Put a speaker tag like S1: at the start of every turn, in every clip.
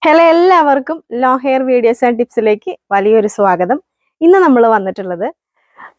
S1: Hello എല്ലാവർക്കും long hair videos and ടിപ്സിലേക്ക് വലിയൊരു സ്വാഗതം. ഇന്ന് നമ്മൾ വന്നിട്ടുള്ളത്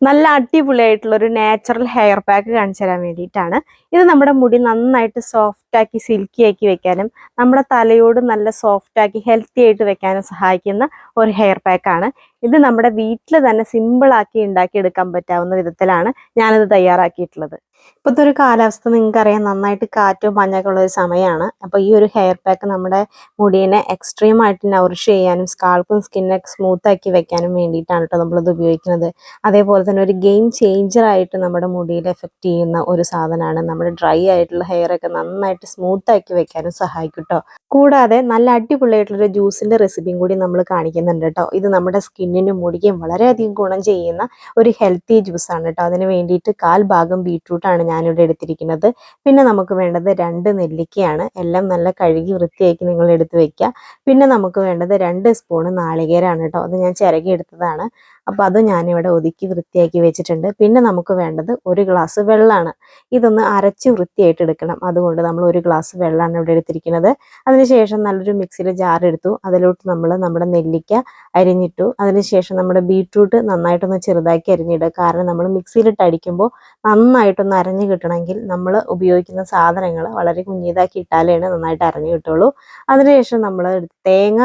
S1: നല്ല അടിപൊളിയായിട്ടുള്ള ഒരു നാച്ചുറൽ ഹെയർ പാക്ക് കാണിച്ചു തരാൻ വേണ്ടിയിട്ടാണ്. ഇത് നമ്മുടെ മുടി നന്നായിട്ട് സോഫ്റ്റ് ആക്കി സിൽക്കി ആക്കി വെക്കാനും നമ്മുടെ തലയോട് നല്ല സോഫ്റ്റ് ആക്കി ഹെൽത്തി ആയിട്ട് വെക്കാനും സഹായിക്കുന്ന ഒരു ഹെയർ പാക്കാണ്. ഇത് നമ്മുടെ വീട്ടിൽ തന്നെ സിമ്പിൾ ആക്കി ഉണ്ടാക്കിയെടുക്കാൻ പറ്റാവുന്ന വിധത്തിലാണ് ഞാനിത് തയ്യാറാക്കിയിട്ടുള്ളത്. ഇപ്പോഴത്തെ ഒരു കാലാവസ്ഥ നിങ്ങൾക്കറിയാം, നന്നായിട്ട് കാറ്റും മഞ്ഞൊക്കെ ഉള്ള ഒരു സമയമാണ്. അപ്പോൾ ഈ ഒരു ഹെയർ പാക്ക് നമ്മുടെ മുടീനെ എക്സ്ട്രീമായിട്ട് നൗറിഷ് ചെയ്യാനും സ്കാൾപ്പും സ്കിന്നൊക്കെ സ്മൂത്ത് ആക്കി വെക്കാനും വേണ്ടിയിട്ടാണ് കേട്ടോ നമ്മളിത് ഉപയോഗിക്കുന്നത്. അതേപോലെ തന്നെ ഒരു ഗെയിം ചേഞ്ചർ ആയിട്ട് നമ്മുടെ മുടിയിൽ എഫക്റ്റ് ചെയ്യുന്ന ഒരു സാധനമാണ്. നമ്മുടെ ഡ്രൈ ആയിട്ടുള്ള ഹെയർ ഒക്കെ നന്നായിട്ട് സ്മൂത്ത് ആക്കി വെക്കാനും സഹായിക്കും കേട്ടോ. കൂടാതെ നല്ല അടിപൊളിയായിട്ടുള്ളൊരു ജ്യൂസിൻ്റെ റെസിപ്പിയും കൂടി നമ്മൾ കാണിക്കുന്നുണ്ട് കേട്ടോ. ഇത് നമ്മുടെ സ്കിന്നിനും മുടിക്കും വളരെയധികം ഗുണം ചെയ്യുന്ന ഒരു ഹെൽത്തി ജ്യൂസാണ് കേട്ടോ. അതിന് വേണ്ടിയിട്ട് 1/4 ഭാഗം ബീട്രൂട്ടാണ് ഞാനിവിടെ എടുത്തിരിക്കുന്നത്. പിന്നെ നമുക്ക് വേണ്ടത് 2 നെല്ലിക്കയാണ്. എല്ലാം നല്ല കഴുകി വൃത്തിയാക്കി നിങ്ങൾ എടുത്ത് വെക്കുക. പിന്നെ നമുക്ക് വേണ്ടത് 2 സ്പൂണ് നാളികേരമാണ് കേട്ടോ. അത് ഞാൻ ചിരകി എടുത്തതാണ്. അപ്പോൾ അത് ഞാനിവിടെ ഒതുക്കി വൃത്തിയാക്കി വെച്ചിട്ടുണ്ട്. പിന്നെ നമുക്ക് വേണ്ടത് 1 ഗ്ലാസ് വെള്ളമാണ്. ഇതൊന്ന് അരച്ച് വൃത്തിയായിട്ട് എടുക്കണം. അതുകൊണ്ട് നമ്മൾ 1 ഗ്ലാസ് വെള്ളമാണ് ഇവിടെ എടുത്തിരിക്കുന്നത്. അതിനുശേഷം നല്ലൊരു മിക്സിയിൽ ജാർ എടുത്തു. അതിലോട്ട് നമ്മൾ നമ്മുടെ നെല്ലിക്ക അരിഞ്ഞിട്ടു. അതിനുശേഷം നമ്മുടെ ബീട്രൂട്ട് നന്നായിട്ടൊന്ന് ചെറുതാക്കി അരിഞ്ഞിടുക. കാരണം നമ്മൾ മിക്സിയിലിട്ട് അടിക്കുമ്പോൾ നന്നായിട്ടൊന്ന് അരഞ്ഞു കിട്ടണമെങ്കിൽ നമ്മൾ ഉപയോഗിക്കുന്ന സാധനങ്ങൾ വളരെ കുഞ്ഞിതാക്കി ഇട്ടാലേ നന്നായിട്ട് അരഞ്ഞു കിട്ടുള്ളൂ. അതിനുശേഷം നമ്മൾ തേങ്ങ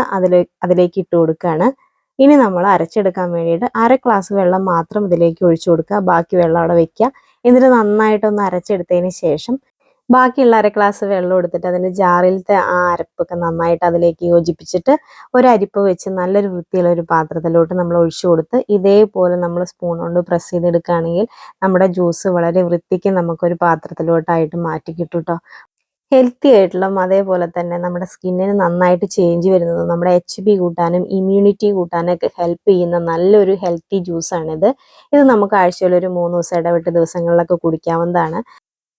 S1: അതിലേക്ക് ഇട്ട് കൊടുക്കുകയാണ്. ഇനി നമ്മൾ അരച്ചെടുക്കാൻ വേണ്ടിയിട്ട് 1/2 ഗ്ലാസ് വെള്ളം മാത്രം ഇതിലേക്ക് ഒഴിച്ചു കൊടുക്കുക. ബാക്കി വെള്ളം അവിടെ വെക്കുക. എന്നിട്ട് നന്നായിട്ടൊന്ന് അരച്ചെടുത്തതിന് ശേഷം ബാക്കിയുള്ള 1/2 ഗ്ലാസ് വെള്ളം എടുത്തിട്ട് അതിൻ്റെ ജാറിലത്തെ ആ അരപ്പൊക്കെ നന്നായിട്ട് അതിലേക്ക് യോജിപ്പിച്ചിട്ട് ഒരു അരിപ്പ് വെച്ച് നല്ലൊരു വൃത്തിയുള്ള ഒരു പാത്രത്തിലോട്ട് നമ്മൾ ഒഴിച്ചു കൊടുത്ത് ഇതേപോലെ നമ്മൾ സ്പൂൺ കൊണ്ട് പ്രസ് ചെയ്തെടുക്കുകയാണെങ്കിൽ നമ്മുടെ ജ്യൂസ് വളരെ വൃത്തിക്ക് നമുക്കൊരു പാത്രത്തിലോട്ടായിട്ട് മാറ്റി കിട്ടും കേട്ടോ. ഹെൽത്തി ആയിട്ടുള്ള അതേപോലെ തന്നെ നമ്മുടെ സ്കിന്നിന് നന്നായിട്ട് ചേഞ്ച് വരുന്നതും നമ്മുടെ HB കൂട്ടാനും ഇമ്മ്യൂണിറ്റി കൂട്ടാനൊക്കെ ഹെൽപ്പ് ചെയ്യുന്ന നല്ലൊരു ഹെൽത്തി ജ്യൂസാണിത്. ഇത് നമുക്ക് ആഴ്ചയിൽ ഒരു 3 ദിവസം ഇടവിട്ട ദിവസങ്ങളിലൊക്കെ കുടിക്കാവുന്നതാണ്.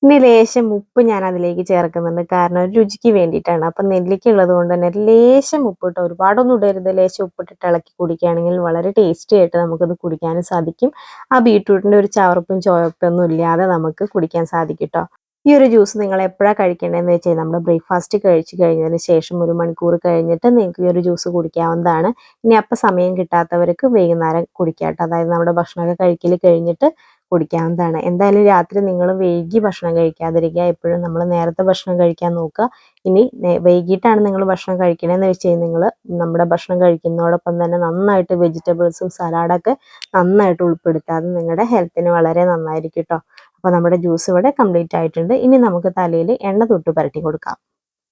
S1: ഇനി ലേശം ഉപ്പ് ഞാൻ അതിലേക്ക് ചേർക്കുന്നുണ്ട്. കാരണം ഒരു രുചിക്ക് വേണ്ടിയിട്ടാണ്. അപ്പം നെല്ലിക്ക ഉള്ളത് കൊണ്ട് തന്നെ ലേശം ഉപ്പിട്ട്, ഒരുപാടൊന്നും ഇടരുത്, ലേശം ഉപ്പിട്ടിട്ട് ഇളക്കി കുടിക്കുകയാണെങ്കിൽ വളരെ ടേസ്റ്റി ആയിട്ട് നമുക്കത് കുടിക്കാനും സാധിക്കും. ആ ബീട്രൂട്ടിൻ്റെ ഒരു ചവർപ്പും ചുവപ്പൊന്നും ഇല്ലാതെ നമുക്ക് കുടിക്കാൻ സാധിക്കും കേട്ടോ. ഈ ഒരു ജ്യൂസ് നിങ്ങൾ എപ്പോഴാണ് കഴിക്കേണ്ടതെന്ന് വെച്ച് കഴിഞ്ഞാൽ നമ്മൾ ബ്രേക്ക്ഫാസ്റ്റ് കഴിച്ച് കഴിഞ്ഞതിന് ശേഷം 1 മണിക്കൂർ കഴിഞ്ഞിട്ട് നിങ്ങൾക്ക് ഈ ഒരു ജ്യൂസ് കുടിക്കാവുന്നതാണ്. ഇനി അപ്പം സമയം കിട്ടാത്തവർക്ക് വൈകുന്നേരം കുടിക്കാം കേട്ടോ. അതായത് നമ്മുടെ ഭക്ഷണമൊക്കെ കഴിക്കൽ കഴിഞ്ഞിട്ട് കുടിക്കാവുന്നതാണ്. എന്തായാലും രാത്രി നിങ്ങൾ വൈകി ഭക്ഷണം കഴിക്കാതിരിക്കുക. എപ്പോഴും നമ്മൾ നേരത്തെ ഭക്ഷണം കഴിക്കാൻ നോക്കുക. ഇനി വൈകിട്ടാണ് നിങ്ങൾ ഭക്ഷണം കഴിക്കണമെന്ന് വെച്ച് കഴിഞ്ഞാൽ നിങ്ങൾ നമ്മുടെ ഭക്ഷണം കഴിക്കുന്നതോടൊപ്പം തന്നെ നന്നായിട്ട് വെജിറ്റബിൾസും സലാഡൊക്കെ നന്നായിട്ട് ഉൾപ്പെടുത്തുക. അത് നിങ്ങളുടെ ഹെൽത്തിന് വളരെ നന്നായിരിക്കും കേട്ടോ. അപ്പോൾ നമ്മുടെ ജ്യൂസ് ഇവിടെ കംപ്ലീറ്റ് ആയിട്ടുണ്ട്. ഇനി നമുക്ക് തലയിൽ എണ്ണ തൊട്ട് പുരട്ടി കൊടുക്കാം.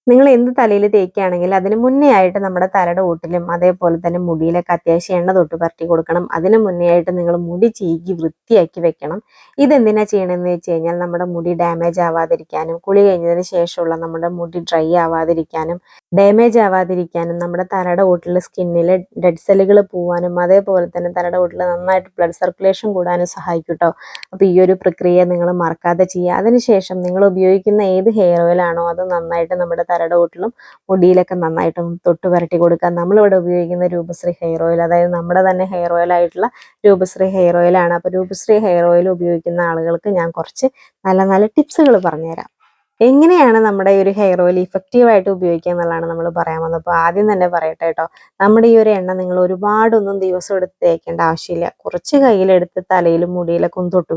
S1: നിങ്ങൾ എന്ത് തലയിൽ തേക്കുകയാണെങ്കിൽ അതിന് മുന്നേ ആയിട്ട് നമ്മുടെ തലയുടെ ഓട്ടിലും അതേപോലെ തന്നെ മുടിയിലൊക്കെ അത്യാവശ്യം എണ്ണ തൊട്ട് പരട്ടി കൊടുക്കണം. അതിന് മുന്നേ ആയിട്ട് നിങ്ങൾ മുടി ചീകി വൃത്തിയാക്കി വെക്കണം. ഇതെന്തിനാ ചെയ്യണമെന്ന് വെച്ച് കഴിഞ്ഞാൽ നമ്മുടെ മുടി ഡാമേജ് ആവാതിരിക്കാനും കുളി കഴിഞ്ഞതിന് ശേഷമുള്ള നമ്മുടെ മുടി ഡ്രൈ ആവാതിരിക്കാനും ഡാമേജ് ആവാതിരിക്കാനും നമ്മുടെ തലയുടെ ഓട്ടിലെ സ്കിന്നിൽ ഡെഡ് സെല്ലുകൾ പോവാനും അതേപോലെ തന്നെ തലയുടെ ഓട്ടിൽ നന്നായിട്ട് ബ്ലഡ് സർക്കുലേഷൻ കൂടാനും സഹായിക്കും കേട്ടോ. അപ്പോൾ ഈ ഒരു പ്രക്രിയ നിങ്ങൾ മറക്കാതെ ചെയ്യുക. അതിനുശേഷം നിങ്ങൾ ഉപയോഗിക്കുന്ന ഏത് ഹെയർ ഓയിലാണോ അത് നന്നായിട്ട് നമ്മുടെ തലയുടെ ഓട്ടിലും മുടിയിലൊക്കെ നന്നായിട്ടൊന്ന് തൊട്ട് പുരട്ടി കൊടുക്കുക. നമ്മളിവിടെ ഉപയോഗിക്കുന്ന രൂപശ്രീ ഹെയർ ഓയിൽ, അതായത് നമ്മുടെ തന്നെ ഹെയർ ഓയിൽ ആയിട്ടുള്ള രൂപശ്രീ ഹെയർ ഓയിലാണ്. അപ്പോൾ രൂപശ്രീ ഹെയർ ഓയിൽ ഉപയോഗിക്കുന്ന ആളുകൾക്ക് ഞാൻ കുറച്ച് നല്ല നല്ല ടിപ്സുകൾ പറഞ്ഞുതരാം. എങ്ങനെയാണ് നമ്മുടെ ഈ ഒരു ഹെയർ ഓയിൽ ഇഫക്റ്റീവായിട്ട് ഉപയോഗിക്കുക എന്നുള്ളതാണ് നമ്മൾ പറയാൻ വന്നത്. അപ്പോൾ ആദ്യം തന്നെ പറയട്ടെ കേട്ടോ, നമ്മുടെ ഈ ഒരു എണ്ണ നിങ്ങൾ ഒരുപാടൊന്നും ദിവസം എടുത്ത് തേക്കേണ്ട ആവശ്യമില്ല. കുറച്ച് കയ്യിലെടുത്ത് തലയിലും മുടിയിലൊക്കെ ഒന്ന് തൊട്ട്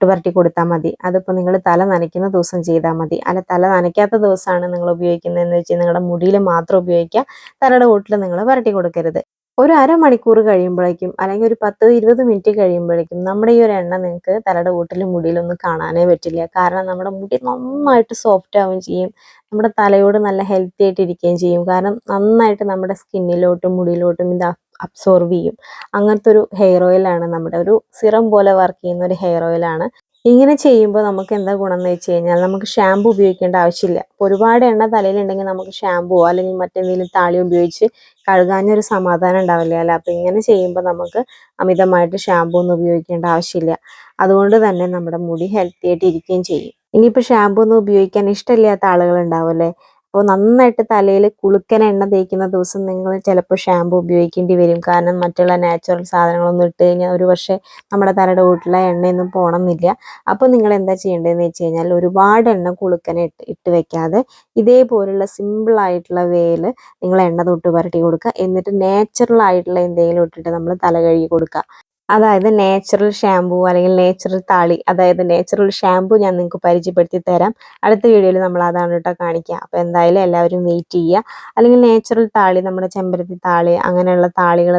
S1: പുരട്ടി കൊടുത്താൽ മതി. അതിപ്പോൾ നിങ്ങൾ തല നനയ്ക്കുന്ന ദിവസം ചെയ്താൽ മതി. അല്ല, തല നനയ്ക്കാത്ത ദിവസമാണ് നിങ്ങൾ ഉപയോഗിക്കുന്നതെന്ന് വെച്ചാൽ നിങ്ങളുടെ മുടിയിൽ മാത്രം ഉപയോഗിക്കുക. തലയുടെ ഓട്ടിൽ നിങ്ങൾ പുരട്ടി കൊടുക്കരുത്. ഒരു അരമണിക്കൂർ കഴിയുമ്പോഴേക്കും അല്ലെങ്കിൽ ഒരു 10-20 മിനിറ്റ് കഴിയുമ്പോഴേക്കും നമ്മുടെ ഈ ഒരു എണ്ണ നിങ്ങൾക്ക് തലയുടെ ഓട്ടിലും മുടിയിലൊന്നും കാണാനേ പറ്റില്ല. കാരണം നമ്മുടെ മുടി നന്നായിട്ട് സോഫ്റ്റ് ആവുകയും ചെയ്യും. നമ്മുടെ തലയോട് നല്ല ഹെൽത്തി ആയിട്ട് ഇരിക്കുകയും ചെയ്യും. കാരണം നന്നായിട്ട് നമ്മുടെ സ്കിന്നിലോട്ടും മുടിയിലോട്ടും ഇത് അബ്സോർവ് ചെയ്യും. അങ്ങനത്തെ ഒരു ഹെയർ ഓയിലാണ്, നമ്മുടെ ഒരു സിറം പോലെ വർക്ക് ചെയ്യുന്ന ഒരു ഹെയർ ഓയിലാണ്. ഇങ്ങനെ ചെയ്യുമ്പോൾ നമുക്ക് എന്താ ഗുണം എന്ന് വെച്ച് കഴിഞ്ഞാൽ നമുക്ക് ഷാമ്പു ഉപയോഗിക്കേണ്ട ആവശ്യമില്ല. അപ്പോൾ ഒരുപാട് എണ്ണ തലയിലുണ്ടെങ്കിൽ നമുക്ക് ഷാമ്പുവോ അല്ലെങ്കിൽ മറ്റെന്തെങ്കിലും താളി ഉപയോഗിച്ച് കഴുകാനൊരു സമാധാനം ഉണ്ടാവില്ല അല്ലേ. അപ്പോൾ ഇങ്ങനെ ചെയ്യുമ്പോൾ നമുക്ക് അമിതമായിട്ട് ഷാമ്പു ഒന്നും ഉപയോഗിക്കേണ്ട ആവശ്യമില്ല. അതുകൊണ്ട് തന്നെ നമ്മുടെ മുടി ഹെൽത്തി ആയിട്ട് ഇരിക്കുകയും ചെയ്യും. ഇനിയിപ്പോൾ ഷാമ്പു ഒന്നും ഉപയോഗിക്കാൻ ഇഷ്ടമില്ലാത്ത ആളുകൾ ഉണ്ടാവുമല്ലേ. അപ്പോൾ നന്നായിട്ട് തലയിൽ കുളുക്കൻ എണ്ണ തേക്കുന്ന ദിവസം നിങ്ങൾ ചിലപ്പോൾ ഷാമ്പു ഉപയോഗിക്കേണ്ടി വരും. കാരണം മറ്റുള്ള നാച്ചുറൽ സാധനങ്ങളൊന്നും ഇട്ട് കഴിഞ്ഞാൽ ഒരു പക്ഷേ നമ്മുടെ തലയുടെ വീട്ടിലെ എണ്ണയൊന്നും പോകണമെന്നില്ല. അപ്പോൾ നിങ്ങൾ എന്താ ചെയ്യേണ്ടതെന്ന് വെച്ച് കഴിഞ്ഞാൽ ഒരുപാട് എണ്ണ കുളുക്കനെ ഇട്ട് വെക്കാതെ ഇതേപോലുള്ള സിമ്പിളായിട്ടുള്ള വേയിൽ നിങ്ങൾ എണ്ണ തൊട്ട് പുരട്ടി കൊടുക്കുക. എന്നിട്ട് നാച്ചുറൽ ആയിട്ടുള്ള എന്തെങ്കിലും ഇട്ടിട്ട് നമ്മൾ തല കഴുകി കൊടുക്കുക. അതായത് നാച്ചുറൽ ഷാമ്പൂ അല്ലെങ്കിൽ നാച്ചുറൽ താളി, അതായത് നാച്ചുറൽ ഷാമ്പൂ ഞാൻ നിങ്ങൾക്ക് പരിചയപ്പെടുത്തി തരാം. അടുത്ത വീഡിയോയിൽ നമ്മൾ അതാണ് കേട്ടോ കാണിക്കുക. അപ്പോൾ എന്തായാലും എല്ലാവരും വെയിറ്റ് ചെയ്യുക. അല്ലെങ്കിൽ നാച്ചുറൽ താളി, നമ്മുടെ ചെമ്പരത്തി താളി, അങ്ങനെയുള്ള താളികൾ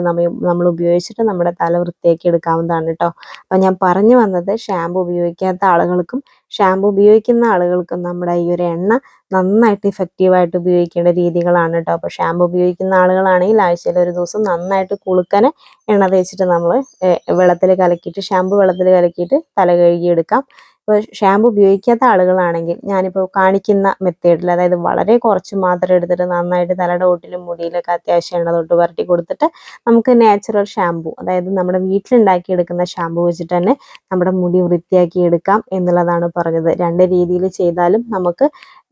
S1: നമ്മൾ ഉപയോഗിച്ചിട്ട് നമ്മുടെ തല വൃത്തിയാക്കി എടുക്കാവുന്നതാണ് കേട്ടോ. അപ്പോൾ ഞാൻ പറഞ്ഞു വന്നത് ഷാമ്പൂ ഉപയോഗിക്കാത്ത ആളുകൾക്കും ഷാമ്പൂ ഉപയോഗിക്കുന്ന ആളുകൾക്കും നമ്മുടെ ഈ ഒരു എണ്ണ നന്നായിട്ട് ഇഫക്റ്റീവായിട്ട് ഉപയോഗിക്കേണ്ട രീതികളാണ് കേട്ടോ. അപ്പോൾ ഷാമ്പൂ ഉപയോഗിക്കുന്ന ആളുകളാണെങ്കിൽ ആഴ്ചയിൽ ഒരു ദിവസം നന്നായിട്ട് കുളുക്കനെ എണ്ണ തേച്ചിട്ട് നമ്മൾ ഷാമ്പു വെള്ളത്തിൽ കലക്കിയിട്ട് തല കഴുകിയെടുക്കാം. ഇപ്പോൾ ഷാമ്പു ഉപയോഗിക്കാത്ത ആളുകളാണെങ്കിൽ ഞാനിപ്പോൾ കാണിക്കുന്ന മെത്തേഡിൽ, അതായത് വളരെ കുറച്ച് മാത്രം എടുത്തിട്ട് നന്നായിട്ട് തലയുടെ ഒട്ടിലും മുടിയിലൊക്കെ അത്യാവശ്യം എണ്ണ തൊട്ട് പുരട്ടി കൊടുത്തിട്ട് നമുക്ക് നാച്ചുറൽ ഷാമ്പു, അതായത് നമ്മുടെ വീട്ടിലുണ്ടാക്കിയെടുക്കുന്ന ഷാമ്പു വെച്ചിട്ട് തന്നെ നമ്മുടെ മുടി വൃത്തിയാക്കി എടുക്കാം എന്നുള്ളതാണ് പറഞ്ഞത്. രണ്ട് രീതിയിൽ ചെയ്താലും നമുക്ക്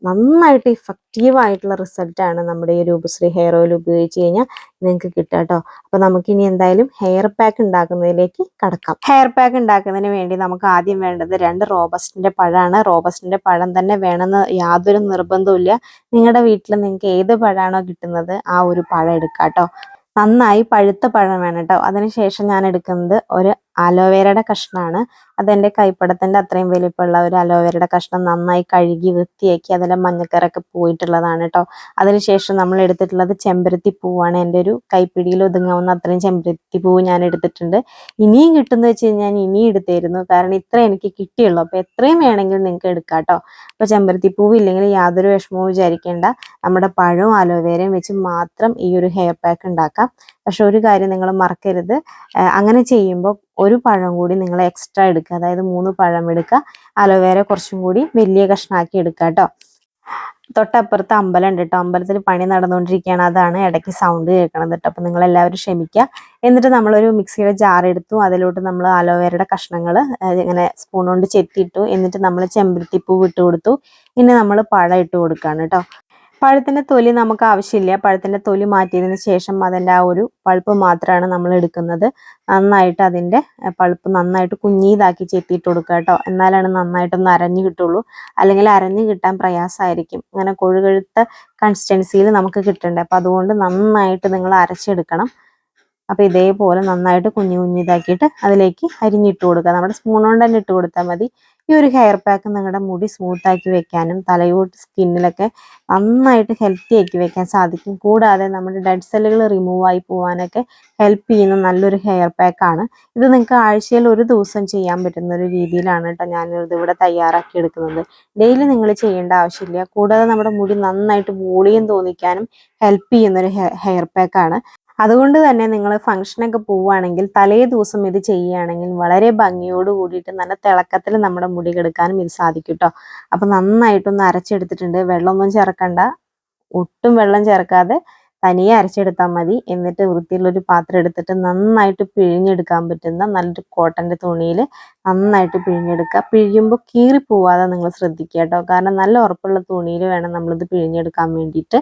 S1: നന്നായിട്ട് ഇഫക്റ്റീവായിട്ടുള്ള റിസൾട്ടാണ് നമ്മുടെ ഈ രൂപശ്രീ ഹെയർ ഓയിൽ ഉപയോഗിച്ച് കഴിഞ്ഞാൽ നിങ്ങൾക്ക് കിട്ടുക കേട്ടോ. അപ്പോൾ നമുക്കിനി എന്തായാലും ഹെയർ പാക്ക് ഉണ്ടാക്കുന്നതിലേക്ക് കടക്കാം. ഹെയർ പാക്ക് ഉണ്ടാക്കുന്നതിന് വേണ്ടി നമുക്ക് ആദ്യം വേണ്ടത് 2 റോബസ്റ്റിൻ്റെ പഴമാണ്. റോബസ്റ്റിൻ്റെ പഴം തന്നെ വേണമെന്ന് യാതൊരു നിർബന്ധവുമില്ല. നിങ്ങളുടെ വീട്ടിൽ നിങ്ങൾക്ക് ഏത് പഴമാണോ കിട്ടുന്നത് ആ ഒരു പഴം എടുക്കാം കേട്ടോ. നന്നായി പഴുത്ത പഴം വേണം കേട്ടോ. അതിനുശേഷം ഞാൻ എടുക്കുന്നത് ഒരു അലോവേരയുടെ കഷ്ണമാണ്. അതെൻ്റെ കൈപ്പടത്തിൻ്റെ അത്രയും വലിപ്പമുള്ള ഒരു അലോവേരയുടെ കഷ്ണം നന്നായി കഴുകി വൃത്തിയാക്കി അതിലെ മഞ്ഞക്കറൊക്കെ പോയിട്ടുള്ളതാണ് കേട്ടോ. അതിനുശേഷം നമ്മൾ എടുത്തിട്ടുള്ളത് ചെമ്പരത്തി പൂവാണ്. എൻ്റെ ഒരു കൈപ്പിടിയിൽ ഒതുങ്ങാവുന്ന അത്രയും ചെമ്പരത്തി പൂവ് ഞാൻ എടുത്തിട്ടുണ്ട്. ഇനിയും കിട്ടുമെന്ന് വെച്ച് കഴിഞ്ഞാൽ ഇനിയും എടുത്തായിരുന്നു, കാരണം ഇത്ര എനിക്ക് കിട്ടിയുള്ളൂ. അപ്പോൾ എത്രയും വേണമെങ്കിലും നിങ്ങൾക്ക് എടുക്കാം കേട്ടോ. അപ്പോൾ ചെമ്പരത്തി പൂവ് ഇല്ലെങ്കിൽ യാതൊരു വിഷമവും വിചാരിക്കേണ്ട, നമ്മുടെ പഴവും അലോവേരയും വെച്ച് മാത്രം ഈ ഒരു ഹെയർ പാക്ക് ഉണ്ടാക്കാം. പക്ഷെ ഒരു കാര്യം നിങ്ങൾ മറക്കരുത്, അങ്ങനെ ചെയ്യുമ്പോൾ ഒരു പഴം കൂടി നിങ്ങൾ എക്സ്ട്രാ എടുക്കുക. അതായത് 3 പഴം എടുക്കുക, അലോവേര കുറച്ചും കൂടി വലിയ കഷ്ണാക്കി എടുക്കുക കേട്ടോ. തൊട്ടപ്പുറത്ത് അമ്പലം ഉണ്ട് കേട്ടോ. അമ്പലത്തിൽ പണി നടന്നുകൊണ്ടിരിക്കുകയാണ്, അതാണ് ഇടയ്ക്ക് സൗണ്ട് കേൾക്കണത് കേട്ടോ. അപ്പോൾ നിങ്ങളെല്ലാവരും ക്ഷമിക്കുക. എന്നിട്ട് നമ്മളൊരു മിക്സിയുടെ ജാർ എടുത്തു, അതിലോട്ട് നമ്മൾ അലോവേരയുടെ കഷ്ണങ്ങൾ ഇങ്ങനെ സ്പൂൺ കൊണ്ട് ചെത്തിയിട്ടു. എന്നിട്ട് നമ്മൾ ചെമ്പരത്തിപ്പൂ ഇട്ട് കൊടുത്തു. ഇനി നമ്മൾ പഴം ഇട്ട് കൊടുക്കുകയാണ് കേട്ടോ. പഴത്തിൻ്റെ തൊലി നമുക്ക് ആവശ്യമില്ല. പഴത്തിൻ്റെ തൊലി മാറ്റിയതിന് ശേഷം അതിൻ്റെ ആ ഒരു പൾപ്പ് മാത്രമാണ് നമ്മൾ എടുക്കുന്നത്. നന്നായിട്ട് അതിൻ്റെ പൾപ്പ് നന്നായിട്ട് കുഞ്ഞീതാക്കി ചെത്തിയിട്ട് കൊടുക്കുക കേട്ടോ. എന്നാലാണ് നന്നായിട്ടൊന്ന് അരഞ്ഞു കിട്ടുള്ളൂ. അല്ലെങ്കിൽ അരഞ്ഞു കിട്ടാൻ പ്രയാസമായിരിക്കും. അങ്ങനെ കൊഴുകൊഴുത്ത കൺസിസ്റ്റൻസിയിൽ നമുക്ക് കിട്ടണ്ടേ. അപ്പോൾ അതുകൊണ്ട് നന്നായിട്ട് നിങ്ങൾ അരച്ചെടുക്കണം. അപ്പോൾ ഇതേപോലെ നന്നായിട്ട് കുഞ്ഞിതാക്കിയിട്ട് അതിലേക്ക് അരിഞ്ഞിട്ട് കൊടുക്കുക. നമ്മുടെ സ്പൂൺ കൊണ്ട് തന്നെ ഇട്ട് കൊടുത്താൽ മതി. ഈ ഒരു ഹെയർ പാക്ക് നിങ്ങളുടെ മുടി സ്മൂത്താക്കി വെക്കാനും തലയോട്ട് സ്കിന്നിലൊക്കെ നന്നായിട്ട് ഹെൽത്തി ആക്കി വെക്കാൻ സാധിക്കും. കൂടാതെ നമ്മുടെ ഡെഡ് സെല്ലുകൾ റിമൂവ് ആയി പോകാനൊക്കെ ഹെൽപ്പ് ചെയ്യുന്ന നല്ലൊരു ഹെയർ പാക്കാണ് ഇത്. നിങ്ങൾക്ക് ആഴ്ചയിൽ ഒരു ദിവസം ചെയ്യാൻ പറ്റുന്ന ഒരു രീതിയിലാണ് കേട്ടോ ഞാനിത് ഇവിടെ തയ്യാറാക്കി എടുക്കുന്നത്. ഡെയിലി നിങ്ങൾ ചെയ്യേണ്ട ആവശ്യമില്ല. കൂടാതെ നമ്മുടെ മുടി നന്നായിട്ട് വോളിയം തോന്നിക്കാനും ഹെൽപ്പ് ചെയ്യുന്നൊരു ഹെയർ പാക്കാണ്. അതുകൊണ്ട് തന്നെ നിങ്ങൾ ഫംഗ്ഷനൊക്കെ പോവുകയാണെങ്കിൽ തലേ ദിവസം ഇത് ചെയ്യുകയാണെങ്കിൽ വളരെ ഭംഗിയോട് കൂടിയിട്ട് നല്ല തിളക്കത്തിൽ നമ്മുടെ മുടി കെടുക്കാനും ഇത് സാധിക്കും കേട്ടോ. അപ്പം നന്നായിട്ടൊന്ന് അരച്ചെടുത്തിട്ടുണ്ട്. വെള്ളമൊന്നും ചേർക്കണ്ട, ഒട്ടും വെള്ളം ചേർക്കാതെ തനിയെ അരച്ചെടുത്താൽ മതി. എന്നിട്ട് വൃത്തിയുള്ളൊരു പാത്രം എടുത്തിട്ട് നന്നായിട്ട് പിഴിഞ്ഞെടുക്കാൻ പറ്റുന്ന നല്ലൊരു കോട്ടൻ്റെ തുണിയിൽ നന്നായിട്ട് പിഴിഞ്ഞെടുക്കുക. പിഴിയുമ്പോൾ കീറി പോവാതെ നിങ്ങൾ ശ്രദ്ധിക്കുക കേട്ടോ. കാരണം നല്ല ഉറപ്പുള്ള തുണിയിൽ വേണം നമ്മളിത് പിഴിഞ്ഞെടുക്കാൻ വേണ്ടിയിട്ട്.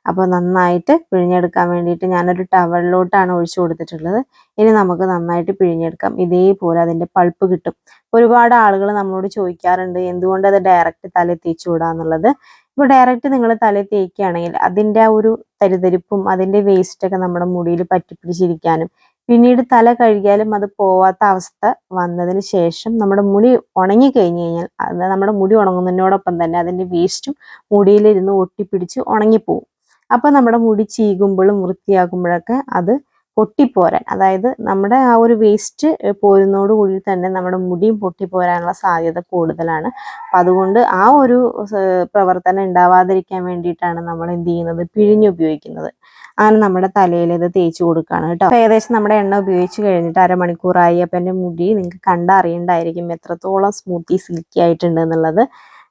S1: അപ്പോൾ നന്നായിട്ട് പിഴിഞ്ഞെടുക്കാൻ വേണ്ടിയിട്ട് ഞാനൊരു ടവലിലോട്ടാണ് ഒഴിച്ചു കൊടുത്തിട്ടുള്ളത്. ഇനി നമുക്ക് നന്നായിട്ട് പിഴിഞ്ഞെടുക്കാം. ഇതേപോലെ അതിൻ്റെ പൾപ്പ് കിട്ടും. ഒരുപാട് ആളുകൾ നമ്മളോട് ചോദിക്കാറുണ്ട് എന്തുകൊണ്ട് അത് ഡയറക്റ്റ് തലയിൽ തേച്ചുകൂടാന്നുള്ളത്. ഇപ്പോൾ ഡയറക്റ്റ് നിങ്ങൾ തലയിൽ തേക്കുകയാണെങ്കിൽ അതിൻ്റെ ആ ഒരു തരിതരിപ്പും അതിൻ്റെ വേസ്റ്റൊക്കെ നമ്മുടെ മുടിയിൽ പറ്റിപ്പിടിച്ചിരിക്കാനും പിന്നീട് തല കഴുകിയാലും അത് പോവാത്ത അവസ്ഥ വന്നതിന് ശേഷം നമ്മുടെ മുടി ഉണങ്ങി കഴിഞ്ഞ് കഴിഞ്ഞാൽ അത് നമ്മുടെ മുടി ഉണങ്ങുന്നതിനോടൊപ്പം തന്നെ അതിൻ്റെ വേസ്റ്റും മുടിയിലിരുന്ന് ഒട്ടിപ്പിടിച്ച് ഉണങ്ങിപ്പോവും. അപ്പോൾ നമ്മുടെ മുടി ചീകുമ്പോഴും വൃത്തിയാക്കുമ്പോഴൊക്കെ അത് പൊട്ടിപ്പോരാൻ, അതായത് നമ്മുടെ ആ ഒരു വേസ്റ്റ് പോരുന്നതോട് കൂടി തന്നെ നമ്മുടെ മുടിയും പൊട്ടിപ്പോരാനുള്ള സാധ്യത കൂടുതലാണ്. അപ്പം അതുകൊണ്ട് ആ ഒരു പ്രവർത്തനം ഉണ്ടാവാതിരിക്കാൻ വേണ്ടിയിട്ടാണ് നമ്മൾ എന്ത് ചെയ്യുന്നത്, പിഴിഞ്ഞുപയോഗിക്കുന്നത്. അങ്ങനെ നമ്മുടെ തലയിൽ ഇത് തേച്ച് കൊടുക്കുകയാണ് കേട്ടോ. അപ്പോൾ ഏകദേശം നമ്മുടെ എണ്ണ ഉപയോഗിച്ച് കഴിഞ്ഞിട്ട് അരമണിക്കൂറായി. അപ്പം എൻ്റെ മുടി നിങ്ങൾക്ക് കണ്ടറിയണ്ടായിരിക്കും എത്രത്തോളം സ്മൂത്തി സിൽക്കി ആയിട്ടുണ്ട് എന്നുള്ളത്.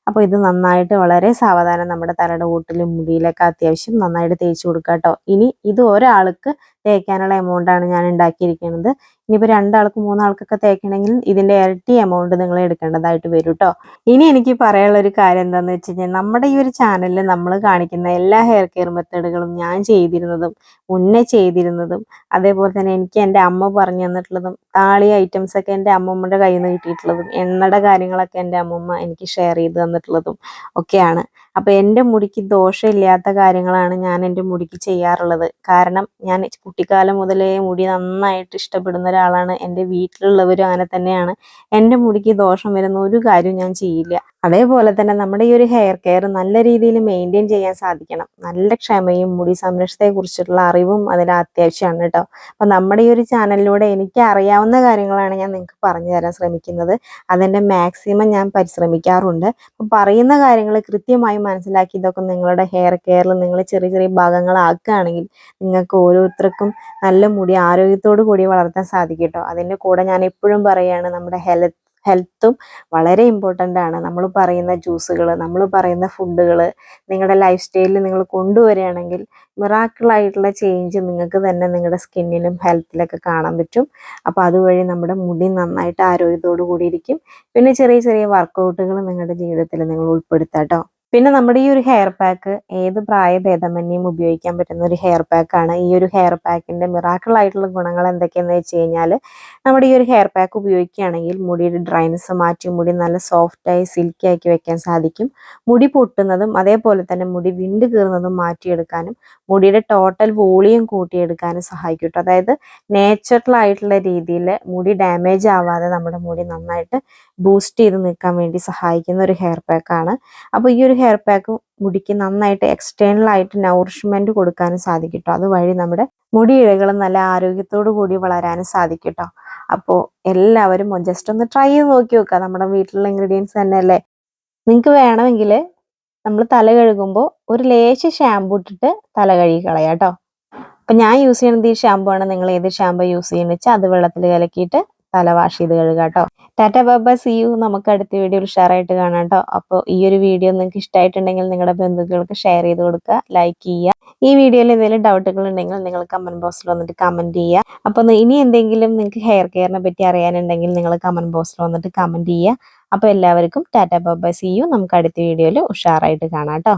S1: അപ്പോൾ ഇത് നന്നായിട്ട് വളരെ സാവധാനം നമ്മുടെ തലയുടെ കൂട്ടിലും മുടിയിലൊക്കെ അത്യാവശ്യം നന്നായിട്ട് തേച്ച് കൊടുക്കുക കേട്ടോ. ഇനി ഇത് ഒരാൾക്ക് തേക്കാനുള്ള എമൗണ്ടാണ് ഞാൻ ഉണ്ടാക്കിയിരിക്കുന്നത്. ഇനിയിപ്പോൾ 2 ആൾക്ക് 3 ആൾക്കൊക്കെ തേക്കണമെങ്കിൽ ഇതിൻ്റെ ഇരട്ടി എമൗണ്ട് നിങ്ങൾ എടുക്കേണ്ടതായിട്ട് വരും കേട്ടോ. ഇനി എനിക്ക് പറയാനുള്ള ഒരു കാര്യം എന്താണെന്ന് വെച്ച് കഴിഞ്ഞാൽ, നമ്മുടെ ഈ ഒരു ചാനലിൽ നമ്മൾ കാണിക്കുന്ന എല്ലാ ഹെയർ കെയർ മെത്തേഡുകളും ഞാൻ ചെയ്തിരുന്നതും മുന്നേ ചെയ്തിരുന്നതും അതേപോലെ തന്നെ എനിക്ക് എൻ്റെ അമ്മ പറഞ്ഞു തന്നിട്ടുള്ളതും താളി ഐറ്റംസ് ഒക്കെ എൻ്റെ അമ്മമ്മയുടെ കയ്യിൽ നിന്ന് കിട്ടിയിട്ടുള്ളതും എണ്ണയുടെ കാര്യങ്ങളൊക്കെ എൻ്റെ അമ്മമ്മ എനിക്ക് ഷെയർ ചെയ്ത് തന്നിട്ടുള്ളതും ഒക്കെയാണ്. അപ്പോൾ എൻ്റെ മുടിക്ക് ദോഷമില്ലാത്ത കാര്യങ്ങളാണ് ഞാൻ എൻ്റെ മുടിക്ക് ചെയ്യാറുള്ളത്. കാരണം ഞാൻ കുട്ടിക്കാലം മുതലേ മുടി നന്നായിട്ട് ഇഷ്ടപ്പെടുന്ന ഒരാളാണ്. എൻ്റെ വീട്ടിലുള്ളവരും അങ്ങനെ തന്നെയാണ്. എൻ്റെ മുടിക്ക് ദോഷം വരുന്ന ഒരു കാര്യവും ഞാൻ ചെയ്യില്ല. അതേപോലെ തന്നെ നമ്മുടെ ഈ ഒരു ഹെയർ കെയർ നല്ല രീതിയിൽ മെയിൻറ്റെയിൻ ചെയ്യാൻ സാധിക്കണം. നല്ല ക്ഷമയും മുടി സംരക്ഷണത്തെക്കുറിച്ചുള്ള അറിവും അതിന് അത്യാവശ്യമാണ് കേട്ടോ. അപ്പം നമ്മുടെ ഈ ഒരു ചാനലിലൂടെ എനിക്ക് അറിയാവുന്ന കാര്യങ്ങളാണ് ഞാൻ നിങ്ങൾക്ക് പറഞ്ഞു തരാൻ ശ്രമിക്കുന്നത്. അതിൻ്റെ മാക്സിമം ഞാൻ പരിശ്രമിക്കാറുണ്ട്. അപ്പം പറയുന്ന കാര്യങ്ങൾ കൃത്യമായി മനസ്സിലാക്കി ഇതൊക്കെ നിങ്ങളുടെ ഹെയർ കെയറിൽ നിങ്ങൾ ചെറിയ ചെറിയ ഭാഗങ്ങളാക്കുകയാണെങ്കിൽ നിങ്ങൾക്ക് ഓരോരുത്തർക്കും നല്ല മുടി ആരോഗ്യത്തോടു കൂടി വളർത്താൻ സാധിക്കും കേട്ടോ. അതിൻ്റെ കൂടെ ഞാൻ എപ്പോഴും പറയുകയാണ്, നമ്മുടെ ഹെൽത്തും വളരെ ഇമ്പോർട്ടൻ്റ് ആണ്. നമ്മൾ പറയുന്ന ജ്യൂസുകൾ, നമ്മൾ പറയുന്ന ഫുഡുകൾ നിങ്ങളുടെ ലൈഫ് സ്റ്റൈലിൽ നിങ്ങൾ കൊണ്ടുവരികയാണെങ്കിൽ മിറാക്കിളായിട്ടുള്ള ചേഞ്ച് നിങ്ങൾക്ക് തന്നെ നിങ്ങളുടെ സ്കിന്നിലും ഹെൽത്തിലൊക്കെ കാണാൻ പറ്റും. അപ്പോൾ അതുവഴി നമ്മുടെ മുടി നന്നായിട്ട് ആരോഗ്യത്തോടു കൂടി ഇരിക്കും. പിന്നെ ചെറിയ ചെറിയ വർക്കൗട്ടുകൾ നിങ്ങളുടെ ജീവിതത്തിൽ നിങ്ങൾ ഉൾപ്പെടുത്താം കേട്ടോ. പിന്നെ നമ്മുടെ ഈ ഒരു ഹെയർ പാക്ക് ഏത് പ്രായഭേദമന്യം ഉപയോഗിക്കാൻ പറ്റുന്ന ഒരു ഹെയർ പാക്കാണ്. ഈ ഒരു ഹെയർ പാക്കിൻ്റെ മിറാക്കിളായിട്ടുള്ള ഗുണങ്ങൾ എന്തൊക്കെയാണെന്ന് വെച്ച് കഴിഞ്ഞാൽ, നമ്മുടെ ഈ ഒരു ഹെയർ പാക്ക് ഉപയോഗിക്കുകയാണെങ്കിൽ മുടിയുടെ ഡ്രൈനസ് മാറ്റി മുടി നല്ല സോഫ്റ്റായി സിൽക്കി ആക്കി വെക്കാൻ സാധിക്കും. മുടി പൊട്ടുന്നതും അതേപോലെ തന്നെ മുടി വിണ്ട് കീറുന്നതും മാറ്റിയെടുക്കാനും മുടിയുടെ ടോട്ടൽ വോളിയം കൂട്ടിയെടുക്കാനും സഹായിക്കും കേട്ടോ. അതായത് നേച്ചുറൽ ആയിട്ടുള്ള രീതിയിൽ മുടി ഡാമേജ് ആവാതെ നമ്മുടെ മുടി നന്നായിട്ട് ബൂസ്റ്റ് ചെയ്ത് നിൽക്കാൻ വേണ്ടി സഹായിക്കുന്ന ഒരു ഹെയർ പാക്കാണ്. അപ്പോൾ ഈ ഒരു ഹെയർ പാക്ക് മുടിക്ക് നന്നായിട്ട് എക്സ്റ്റേണൽ ആയിട്ട് നൗറിഷ്മെന്റ് കൊടുക്കാനും സാധിക്കും കേട്ടോ. അതുവഴി നമ്മുടെ മുടിയിഴകൾ നല്ല ആരോഗ്യത്തോടു കൂടി വളരാനും സാധിക്കും കേട്ടോ. അപ്പോൾ എല്ലാവരും ജസ്റ്റ് ഒന്ന് ട്രൈ ചെയ്ത് നോക്കി നോക്കുക. നമ്മുടെ വീട്ടിലുള്ള ഇൻഗ്രീഡിയൻസ് തന്നെയല്ലേ. നിങ്ങൾക്ക് വേണമെങ്കിൽ നമ്മൾ തല കഴുകുമ്പോൾ ഒരു ലേശ ഷാമ്പു ഇട്ടിട്ട് തല കഴുകി കളയാം കേട്ടോ. അപ്പം ഞാൻ യൂസ് ചെയ്യുന്നത് ഈ ഷാമ്പു ആണ്. നിങ്ങൾ ഏത് ഷാമ്പു യൂസ് ചെയ്യുന്നത് വെച്ചാൽ അത് വെള്ളത്തിൽ കലക്കിയിട്ട് തല വാഷ് ചെയ്ത് കഴുകാം കേട്ടോ. Tata bye see you. നമുക്ക് അടുത്ത വീഡിയോയിൽ ഉഷാറായിട്ട് കാണാം കേട്ടോ. അപ്പോൾ ഈ ഒരു വീഡിയോ നിങ്ങൾക്ക് ഇഷ്ടമായിട്ടുണ്ടെങ്കിൽ നിങ്ങളുടെ ബന്ധുക്കൾക്ക് ഷെയർ ചെയ്ത് കൊടുക്കുക, ലൈക്ക് ചെയ്യുക. ഈ വീഡിയോയിൽ എന്തെങ്കിലും ഡൗട്ടുകൾ ഉണ്ടെങ്കിൽ നിങ്ങൾ കമൻറ്റ് ബോക്സിൽ വന്നിട്ട് കമൻറ്റ് ചെയ്യുക. അപ്പോൾ ഇനി എന്തെങ്കിലും നിങ്ങൾക്ക് ഹെയർ കെയറിനെ പറ്റി അറിയാനുണ്ടെങ്കിൽ നിങ്ങൾ കമൻറ്റ് ബോക്സിൽ വന്നിട്ട് കമൻറ്റ് ചെയ്യുക. അപ്പോൾ എല്ലാവർക്കും ടാറ്റ ബൈ സീ യു. നമുക്ക് അടുത്ത വീഡിയോയിൽ ഉഷാറായിട്ട് കാണാം കേട്ടോ.